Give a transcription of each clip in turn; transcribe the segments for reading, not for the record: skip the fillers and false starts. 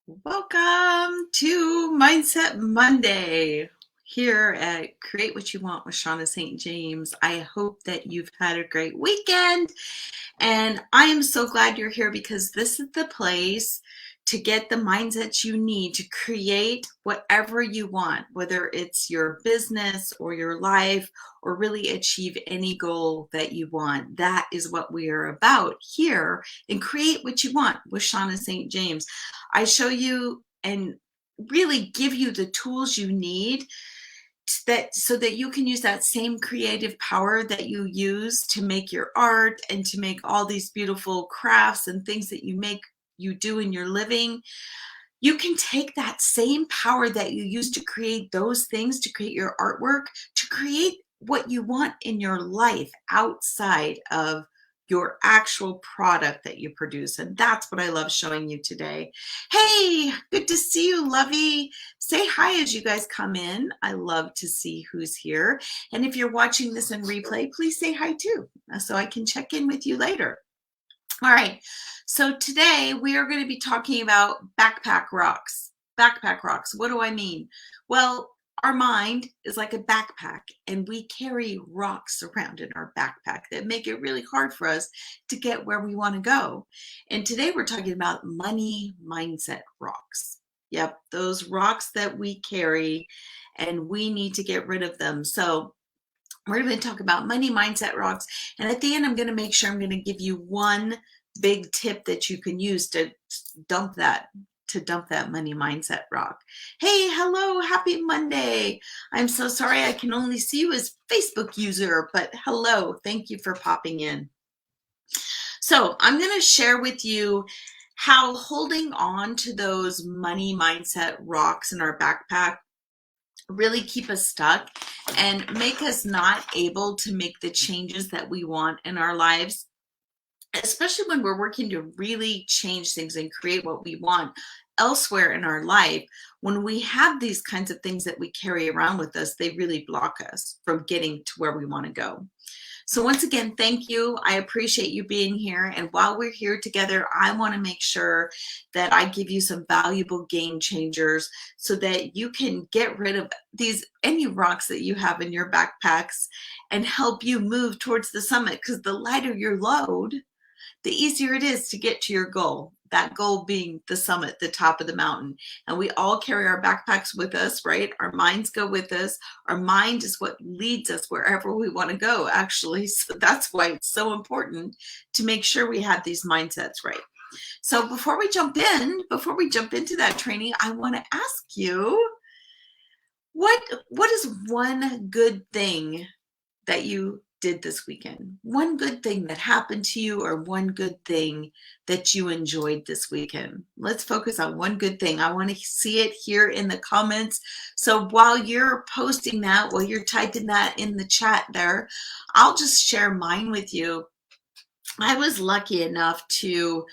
Welcome to Mindset Monday here at Create What You Want with Shauna St. James. I hope that you've had a great weekend, and I am so glad you're here because this is the place to get the mindset you need to create whatever you want, whether it's your business or your life, or really achieve any goal that you want. That is what we are about here in Create What You Want with Shauna St. James. I show you and really give you the tools you need that so that you can use that same creative power that you use to make your art and to make all these beautiful crafts and things that you do in your living. You can take that same power that you use to create those things, to create your artwork, to create what you want in your life outside of your actual product that you produce. And that's what I love showing you today. Hey, good to see you, Lovey. Say hi as you guys come in. I love to see who's here. And if you're watching this in replay, please say hi too, so I can check in with you later. All right, so today we are going to be talking about backpack rocks. Backpack rocks, what do I mean? Well, our mind is like a backpack, and we carry rocks around in our backpack that make it really hard for us to get where we want to go. And today we're talking about money mindset rocks. Yep, those rocks that we carry, and we need to get rid of them. So we're going to talk about money mindset rocks. And at the end, I'm going to make sure I'm going to give you one big tip that you can use to dump that money mindset rock. Hey, hello, happy Monday. I'm so sorry I can only see you as Facebook user, but hello, thank you for popping in. So I'm going to share with you how holding on to those money mindset rocks in our backpack really keep us stuck and make us not able to make the changes that we want in our lives, especially when we're working to really change things and create what we want elsewhere in our life. When we have these kinds of things that we carry around with us, they really block us from getting to where we want to go. So once again, thank you. I appreciate you being here. And while we're here together, I want to make sure that I give you some valuable game changers so that you can get rid of any rocks that you have in your backpacks and help you move towards the summit. Because the lighter your load, the easier it is to get to your goal. That goal being the summit, the top of the mountain. And we all carry our backpacks with us, right? Our minds go with us. Our mind is what leads us wherever we want to go, actually. So that's why it's so important to make sure we have these mindsets right. So before we jump into that training, I want to ask you, what is one good thing that you did this weekend? One good thing that happened to you, or one good thing that you enjoyed this weekend? Let's focus on one good thing. I want to see it here in the comments. So while you're posting that, while you're typing that in the chat there, I'll just share mine with you. I was lucky enough to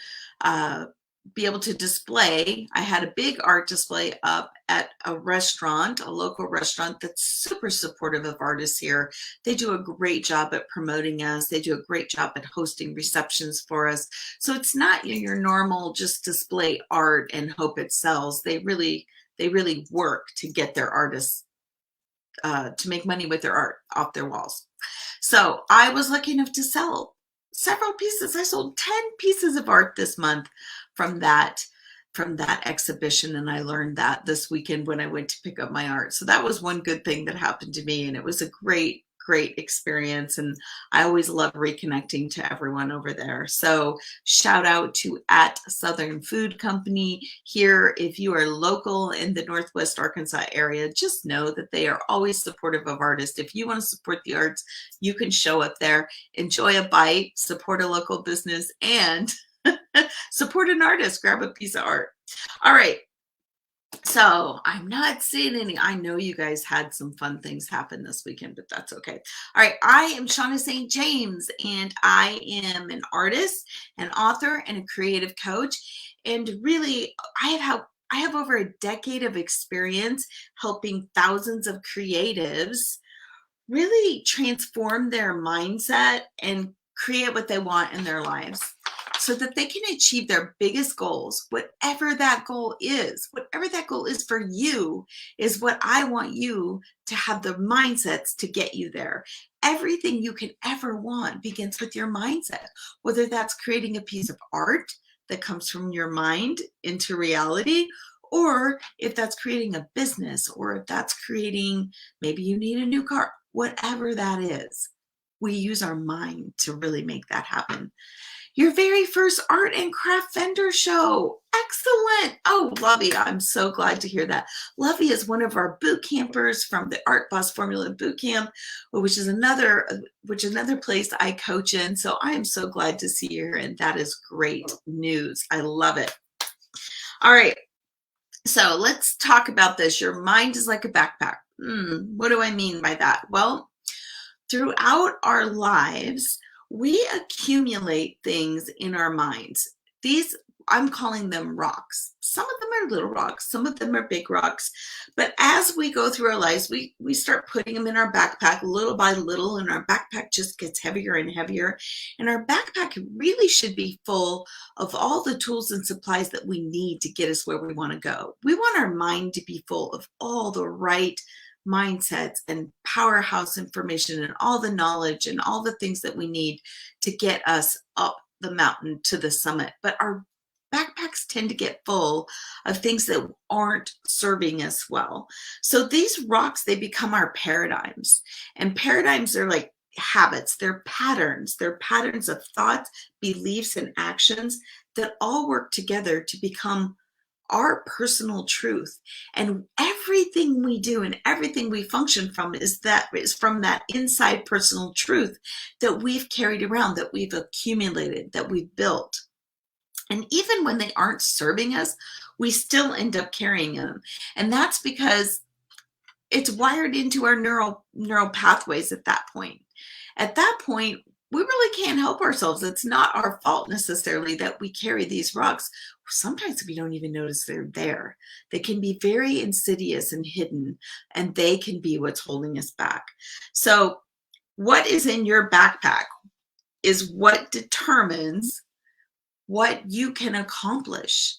be able to display. I had a big art display up at a restaurant, a local restaurant that's super supportive of artists here. They do a great job at promoting us. They do a great job at hosting receptions for us. So it's not your normal just display art and hope it sells. They really work to get their artists to make money with their art off their walls. So I was lucky enough to sell several pieces. I sold 10 pieces of art this month from that exhibition, and I learned that this weekend when I went to pick up my art. So that was one good thing that happened to me, and it was a great experience, and I always love reconnecting to everyone over there. So shout out to at Southern Food Company here. If you are local in the Northwest Arkansas area, just know that they are always supportive of artists. If you want to support the arts, you can show up there, enjoy a bite, support a local business, and support an artist, grab a piece of art. All right. So I'm not seeing any. I know you guys had some fun things happen this weekend, but that's okay. All right. I am Shauna St. James, and I am an artist, an author, and a creative coach. And really, I have over a decade of experience helping thousands of creatives really transform their mindset and create what they want in their lives. so that they can achieve their biggest goals, whatever that goal is. Whatever that goal is for you is what I want you to have the mindsets to get you there. Everything you can ever want begins with your mindset, whether that's creating a piece of art that comes from your mind into reality, or if that's creating a business, or if that's creating, maybe you need a new car, whatever that is. We use our mind to really make that happen. Your very first art and craft vendor show. Excellent. Oh, Lovey, I'm so glad to hear that. Lovey is one of our boot campers from the Art Boss Formula Boot Camp, which is another place I coach in. So I am so glad to see you here, and that is great news. I love it. All right. So let's talk about this. Your mind is like a backpack. What do I mean by that? Well, throughout our lives, we accumulate things in our minds. These, I'm calling them rocks. Some of them are little rocks, some of them are big rocks. But as we go through our lives, we start putting them in our backpack little by little, and our backpack just gets heavier and heavier. And our backpack really should be full of all the tools and supplies that we need to get us where we want to go. We want our mind to be full of all the right mindsets and powerhouse information and all the knowledge and all the things that we need to get us up the mountain to the summit. But our backpacks tend to get full of things that aren't serving us well. So these rocks, they become our paradigms. And paradigms are like habits, they're patterns of thoughts, beliefs, and actions that all work together to become our personal truth. And everything we do and everything we function from is from that inside personal truth that we've carried around, that we've accumulated, that we've built. And even when they aren't serving us, we still end up carrying them. And that's because it's wired into our neural pathways at that point. At that point, we really can't help ourselves. It's not our fault necessarily that we carry these rocks. Sometimes we don't even notice they're there. They can be very insidious and hidden, and they can be what's holding us back. So what is in your backpack is what determines what you can accomplish.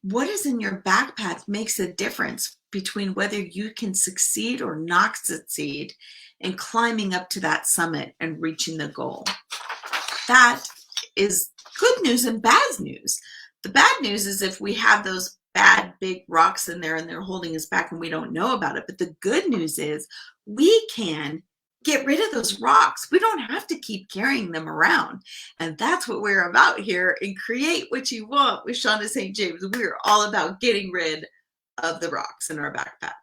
What is in your backpack makes a difference between whether you can succeed or not succeed in climbing up to that summit and reaching the goal. That is good news and bad news. The bad news is if we have those bad big rocks in there and they're holding us back and we don't know about it. But the good news is we can get rid of those rocks. We don't have to keep carrying them around. And that's what we're about here in Create What You Want with Shauna St. James. We're all about getting rid of the rocks in our backpack.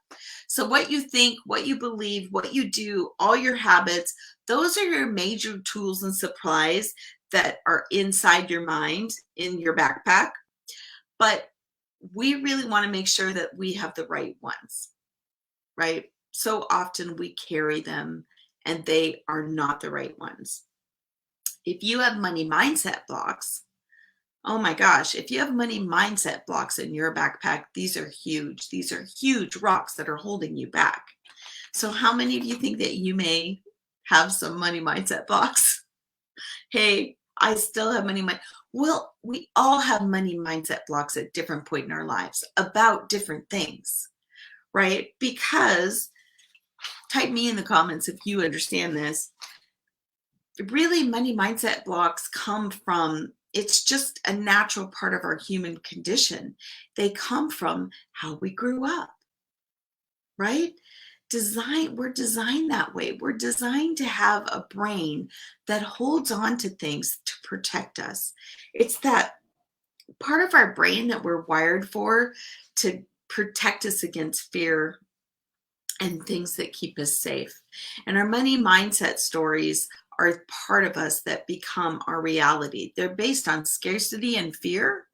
So what you think, what you believe, what you do, all your habits, those are your major tools and supplies that are inside your mind, in your backpack. But we really want to make sure that we have the right ones, right? So often we carry them and they are not the right ones. If you have money mindset blocks, oh my gosh, if you have money mindset blocks in your backpack, these are huge. These are huge rocks that are holding you back. So how many of you think that you may have some money mindset blocks? Hey, I still have money. Well, we all have money mindset blocks at different point in our lives about different things, right? Because, type me in the comments if you understand this. Really, money mindset blocks come from, it's just a natural part of our human condition. They come from how we grew up, right? We're designed that way. We're designed to have a brain that holds on to things to protect us. It's that part of our brain that we're wired for to protect us against fear and things that keep us safe. And our money mindset stories are part of us that become our reality. They're based on scarcity and fear,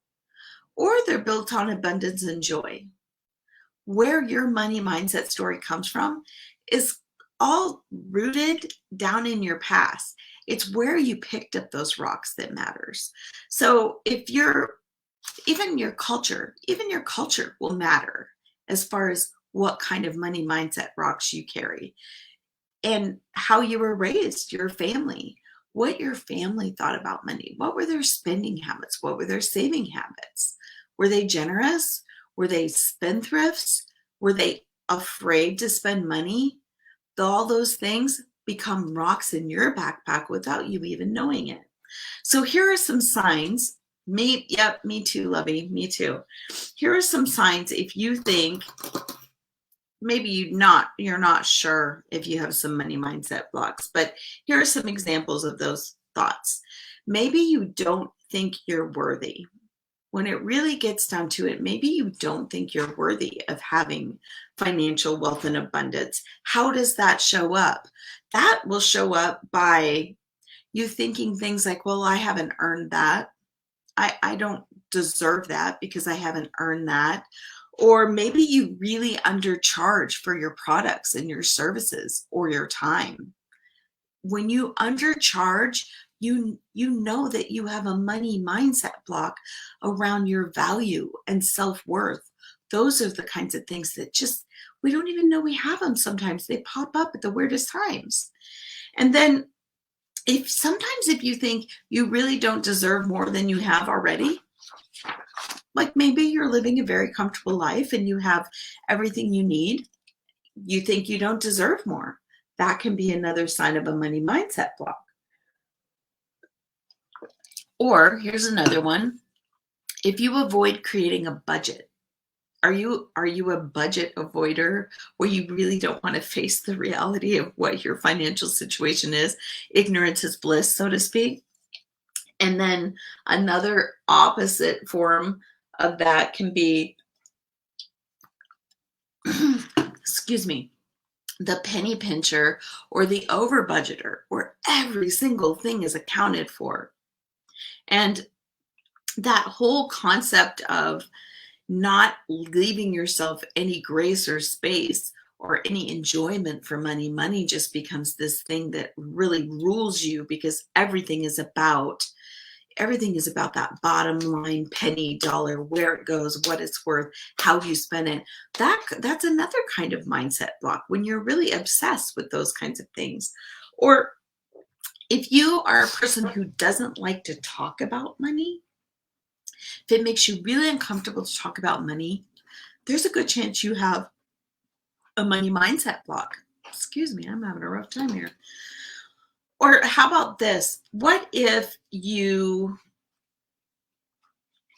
or they're built on abundance and joy. Where your money mindset story comes from is all rooted down in your past. It's where you picked up those rocks that matters. So if even your culture will matter as far as what kind of money mindset rocks you carry and how you were raised, your family. what your family thought about money. What were their spending habits? What were their saving habits? Were they generous? Were they spendthrifts? Were they afraid to spend money? All those things become rocks in your backpack without you even knowing it. So here are some signs. Yep, me too, Lovey, me too. Here are some signs if you think maybe you're not sure if you have some money mindset blocks, but here are some examples of those thoughts. Maybe you don't think you're worthy. When it really gets down to it, maybe you don't think you're worthy of having financial wealth and abundance. How does that show up? That will show up by you thinking things like, well, I haven't earned that. I don't deserve that because I haven't earned that. Or maybe you really undercharge for your products and your services or your time. When you undercharge, you know that you have a money mindset block around your value and self-worth. Those are the kinds of things that just, we don't even know we have them sometimes. They pop up at the weirdest times. And then if you think you really don't deserve more than you have already, like maybe you're living a very comfortable life and you have everything you need, you think you don't deserve more. That can be another sign of a money mindset block. Or here's another one. If you avoid creating a budget, are you a budget avoider where you really don't want to face the reality of what your financial situation is? Ignorance is bliss, so to speak. And then another opposite form of that can be, excuse me, the penny pincher or the over budgeter, where every single thing is accounted for. And that whole concept of not leaving yourself any grace or space or any enjoyment for money. Money just becomes this thing that really rules you because everything is about that bottom line penny dollar, where it goes, what it's worth, how you spend it. That's another kind of mindset block when you're really obsessed with those kinds of things. Or if you are a person who doesn't like to talk about money, if it makes you really uncomfortable to talk about money, there's a good chance you have a money mindset block. Excuse me, I'm having a rough time here. Or how about this? What if you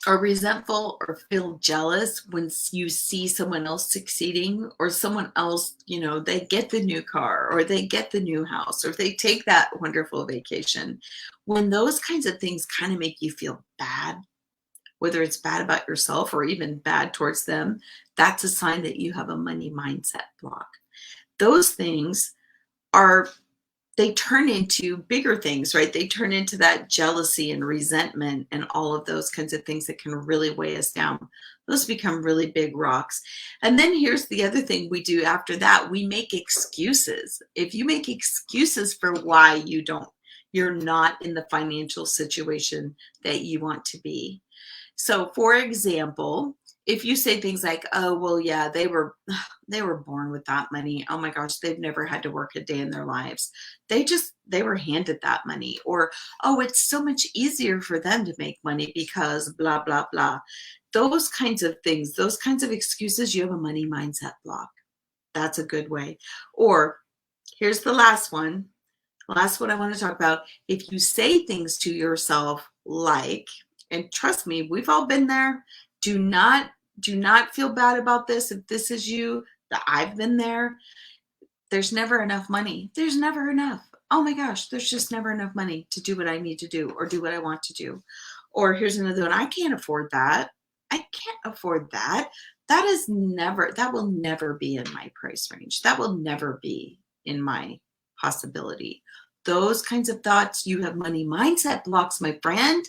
are resentful or feel jealous when you see someone else succeeding, or someone else, they get the new car or they get the new house or they take that wonderful vacation? When those kinds of things kind of make you feel bad, whether it's bad about yourself or even bad towards them, that's a sign that you have a money mindset block. Those things they turn into bigger things, right? They turn into that jealousy and resentment and all of those kinds of things that can really weigh us down. Those become really big rocks. And then here's the other thing we do after that. We make excuses. If you make excuses for why you're not in the financial situation that you want to be. So for example, if you say things like, oh, well, yeah, they were born with that money. Oh my gosh, they've never had to work a day in their lives. They were handed that money. Or, oh, it's so much easier for them to make money because blah, blah, blah. Those kinds of things, those kinds of excuses, you have a money mindset block. That's a good way. Or here's the last one. Last one I want to talk about. If you say things to yourself like, and trust me, we've all been there. Do not feel bad about this. If this is you, that I've been there. There's never enough money. There's never enough. Oh my gosh, there's just never enough money to do what I need to do or do what I want to do. Or here's another one. I can't afford that. I can't afford that. That will never be in my price range. That will never be in my possibility. Those kinds of thoughts, you have money mindset blocks, my friend.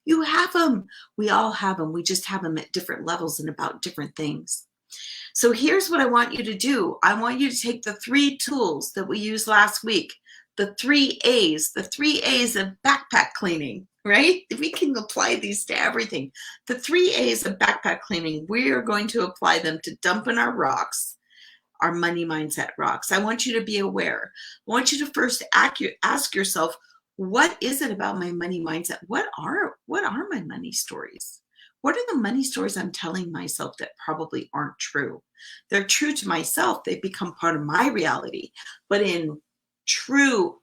You have them. We all have them. We just have them at different levels and about different things. So here's what I want you to do. I want you to take the 3 tools that we used last week, the 3 A's of backpack cleaning, right? We can apply these to everything. The 3 A's of backpack cleaning, we are going to apply them to dumping our rocks, our money mindset rocks. I want you to be aware. I want you to first ask yourself, What is it about my money mindset? What are my money stories? What are the money stories I'm telling myself that probably aren't true? They're true to myself. They become part of my reality. But in true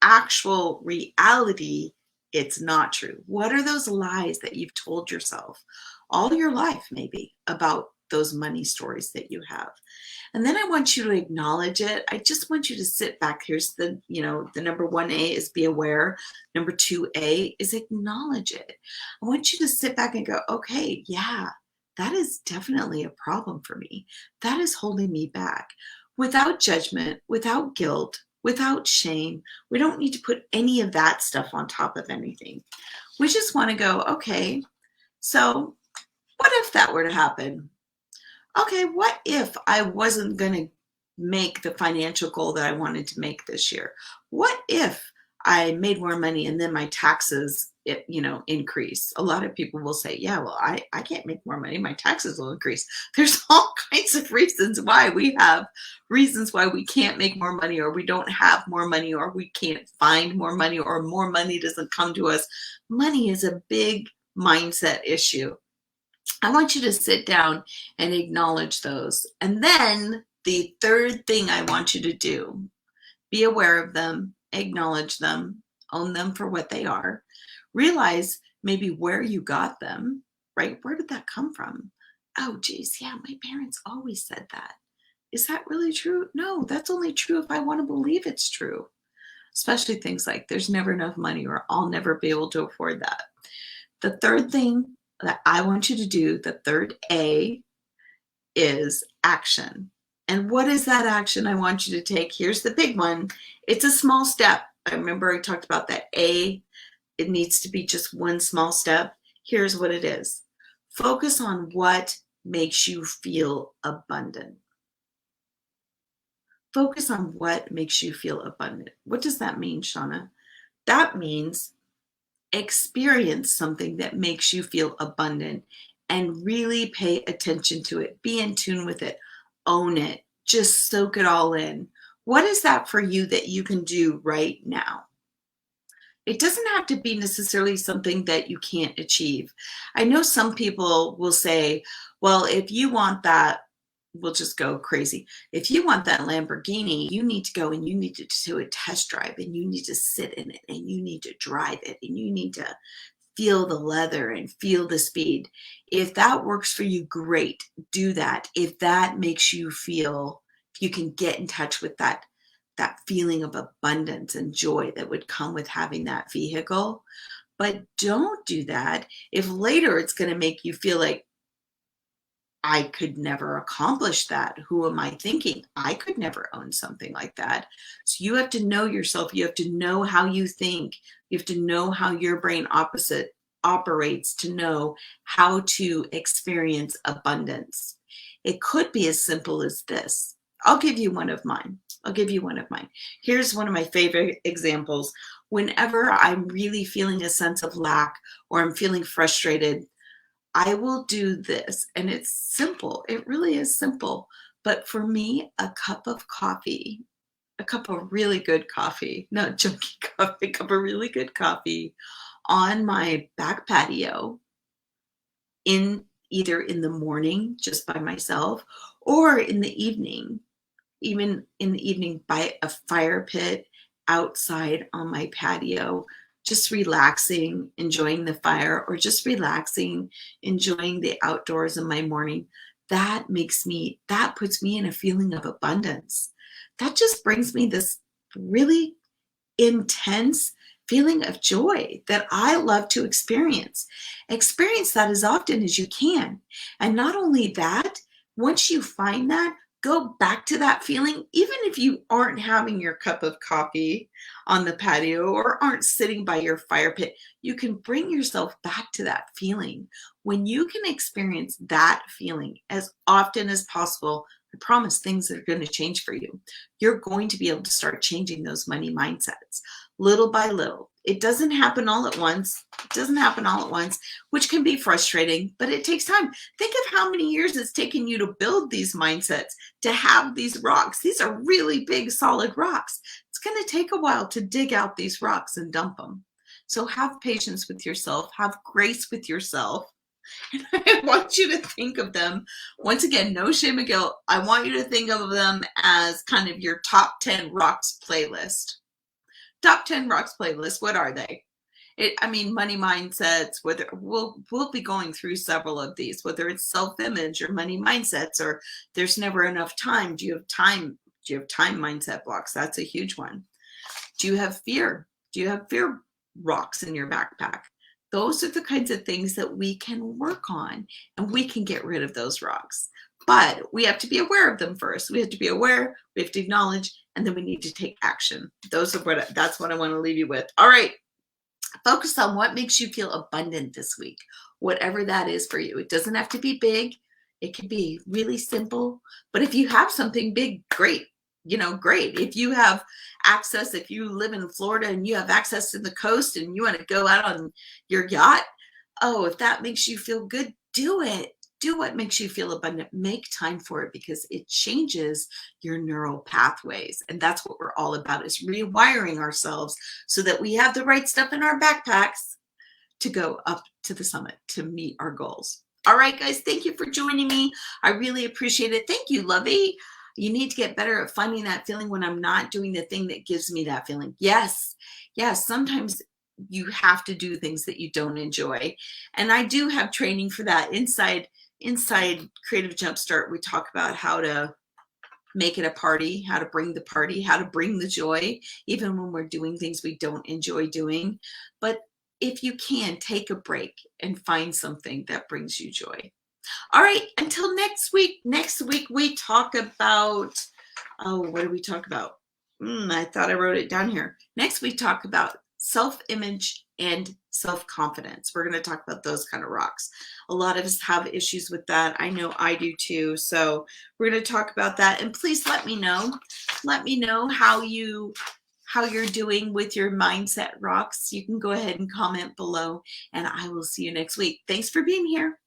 actual reality, it's not true. What are those lies that you've told yourself all your life, maybe, about those money stories that you have? And then I want you to acknowledge it. I just want you to sit back. Here's the number 1A is be aware. Number 2A is acknowledge it. I want you to sit back and go, okay, yeah, that is definitely a problem for me. That is holding me back. Without judgment, without guilt, without shame. We don't need to put any of that stuff on top of anything. We just want to go, okay, so what if that were to happen? Okay, what if I wasn't going to make the financial goal that I wanted to make this year? What if I made more money and then my taxes, increase? A lot of people will say, yeah, well, I can't make more money. My taxes will increase. There's all kinds of reasons why we can't make more money, or we don't have more money, or we can't find more money, or more money doesn't come to us. Money is a big mindset issue. I want you to sit down and acknowledge those. And then the third thing I want you to do, be aware of them, acknowledge them, own them for what they are. Realize maybe where you got them, right? Where did that come from? Oh, geez, yeah, my parents always said that. Is that really true? No, that's only true if I want to believe it's true. Especially things like there's never enough money, or I'll never be able to afford that. The third thing that I want you to do, the third A, is action. And what is that action I want you to take? Here's the big one. It's a small step. I remember I talked about that A. It needs to be just one small step. Here's what it is. Focus on what makes you feel abundant. Focus on what makes you feel abundant. What does that mean, Shauna? That means experience something that makes you feel abundant and really pay attention to it. Be in tune with it. Own it. Just soak it all in. What is that for you that you can do right now? It doesn't have to be necessarily something that you can't achieve. I know some people will say, well, if you want that, we'll just go crazy. If you want that Lamborghini, you need to go and you need to do a test drive, and you need to sit in it, and you need to drive it, and you need to feel the leather and feel the speed. If that works for you, great, do that. If that makes you feel, if you can get in touch with that feeling of abundance and joy that would come with having that vehicle. But don't do that if later it's going to make you feel like, I could never accomplish that. Who am I thinking? I could never own something like that. So you have to know yourself. You have to know how you think. You have to know how your brain opposite operates to know how to experience abundance. It could be as simple as this. I'll give you one of mine. Here's one of my favorite examples. Whenever I'm really feeling a sense of lack, or I'm feeling frustrated, I will do this, and it's simple. It really is simple. But for me, a cup of coffee, a cup of really good coffee, not junky coffee, a cup of really good coffee on my back patio, either in the morning just by myself, or in the evening, even in the evening by a fire pit outside on my patio, just relaxing, enjoying the fire, or just relaxing, enjoying the outdoors in my morning. That puts me in a feeling of abundance. That just brings me this really intense feeling of joy that I love to experience. Experience that as often as you can. And not only that, once you find that, go back to that feeling, even if you aren't having your cup of coffee on the patio or aren't sitting by your fire pit. You can bring yourself back to that feeling. When you can experience that feeling as often as possible, I promise things are going to change for you. You're going to be able to start changing those money mindsets little by little. It doesn't happen all at once. It doesn't happen all at once, which can be frustrating, but it takes time. Think of how many years it's taken you to build these mindsets, to have these rocks. These are really big, solid rocks. It's going to take a while to dig out these rocks and dump them. So have patience with yourself, have grace with yourself. And I want you to think of them, once again, no shame or guilt. I want you to think of them as kind of your top 10 rocks playlist. Top 10 rocks playlist. What are they? I mean, money mindsets, whether we'll be going through several of these, whether it's self-image or money mindsets, or there's never enough time. Do you have time? Do you have time mindset blocks? That's a huge one. Do you have fear? Do you have fear rocks in your backpack? Those are the kinds of things that we can work on, and we can get rid of those rocks. But we have to be aware of them first. We have to be aware, we have to acknowledge, and then we need to take action. That's what I want to leave you with. All right. Focus on what makes you feel abundant this week, whatever that is for you. It doesn't have to be big. It can be really simple. But if you have something big, great. Great. If you have access, if you live in Florida and you have access to the coast and you want to go out on your yacht, if that makes you feel good, do it. Do what makes you feel abundant. Make time for it, because it changes your neural pathways. And that's what we're all about, is rewiring ourselves so that we have the right stuff in our backpacks to go up to the summit to meet our goals. All right, guys, thank you for joining me. I really appreciate it. Thank you, Lovey. You need to get better at finding that feeling when I'm not doing the thing that gives me that feeling. Yes, sometimes you have to do things that you don't enjoy. And I do have training for that. Inside Creative Jumpstart, we talk about how to make it a party, how to bring the party, how to bring the joy, even when we're doing things we don't enjoy doing. But if you can, take a break and find something that brings you joy. All right, until next week. Next week we talk about, what do we talk about? I thought I wrote it down here. Next we talk about self-image and self-confidence. We're going to talk about those kind of rocks. A lot of us have issues with that. I know I do too. So we're going to talk about that. And please let me know. Let me know how you're doing with your mindset rocks. You can go ahead and comment below, and I will see you next week. Thanks for being here.